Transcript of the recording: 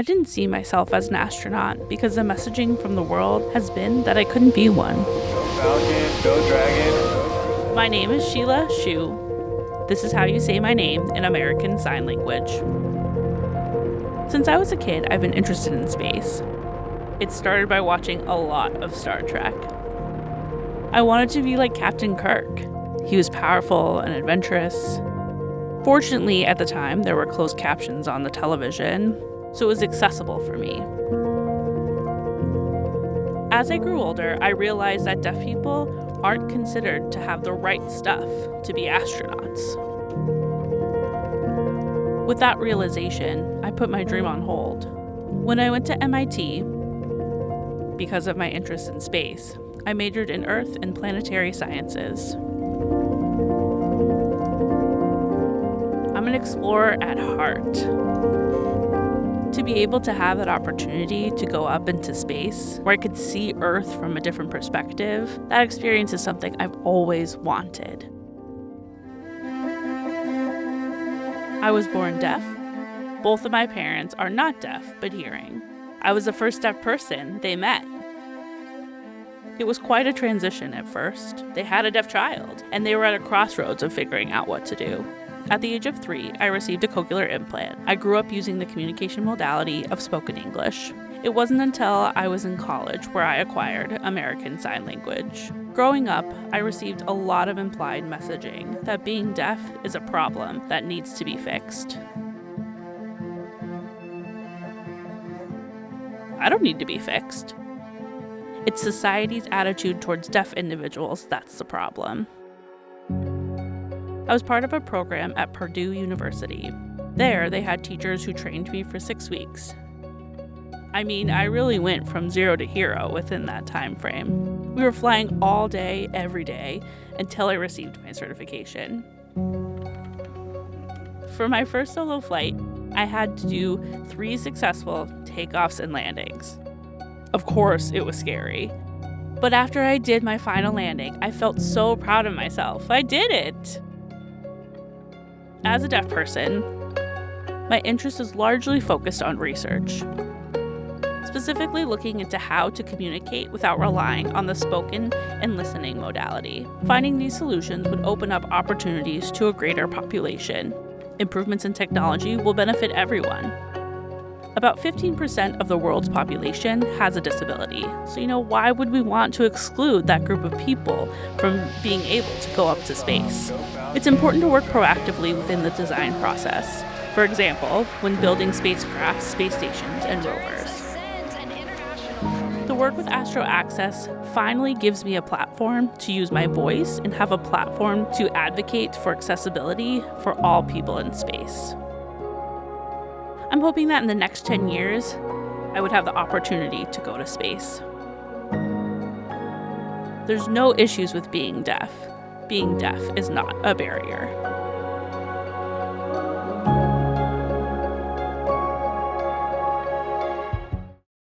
I didn't see myself as an astronaut because the messaging from the world has been that I couldn't be one. Go Falcon, go Dragon. My name is Sheila Xu. This is how you say my name in American Sign Language. Since I was a kid, I've been interested in space. It started by watching a lot of Star Trek. I wanted to be like Captain Kirk. He was powerful and adventurous. Fortunately, at the time, there were closed captions on the television, so it was accessible for me. As I grew older, I realized that deaf people aren't considered to have the right stuff to be astronauts. With that realization, I put my dream on hold. When I went to MIT, because of my interest in space, I majored in Earth and Planetary Sciences. I'm an explorer at heart. To be able to have that opportunity to go up into space, where I could see Earth from a different perspective, that experience is something I've always wanted. I was born deaf. Both of my parents are not deaf, but hearing. I was the first deaf person they met. It was quite a transition at first. They had a deaf child, and they were at a crossroads of figuring out what to do. At the age of 3, I received a cochlear implant. I grew up using the communication modality of spoken English. It wasn't until I was in college where I acquired American Sign Language. Growing up, I received a lot of implied messaging that being deaf is a problem that needs to be fixed. I don't need to be fixed. It's society's attitude towards deaf individuals that's the problem. I was part of a program at Purdue University. There, they had teachers who trained me for 6 weeks. I mean, I really went from 0 to hero within that time frame. We were flying all day, every day, until I received my certification. For my first solo flight, I had to do 3 successful takeoffs and landings. Of course, it was scary. But after I did my final landing, I felt so proud of myself. I did it! As a deaf person, my interest is largely focused on research, specifically looking into how to communicate without relying on the spoken and listening modality. Finding these solutions would open up opportunities to a greater population. Improvements in technology will benefit everyone. About 15% of the world's population has a disability, so why would we want to exclude that group of people from being able to go up to space? It's important to work proactively within the design process. For example, when building spacecraft, space stations, and rovers. The work with AstroAccess finally gives me a platform to use my voice and have a platform to advocate for accessibility for all people in space. I'm hoping that in the next 10 years, I would have the opportunity to go to space. There's no issues with being deaf. Being deaf is not a barrier.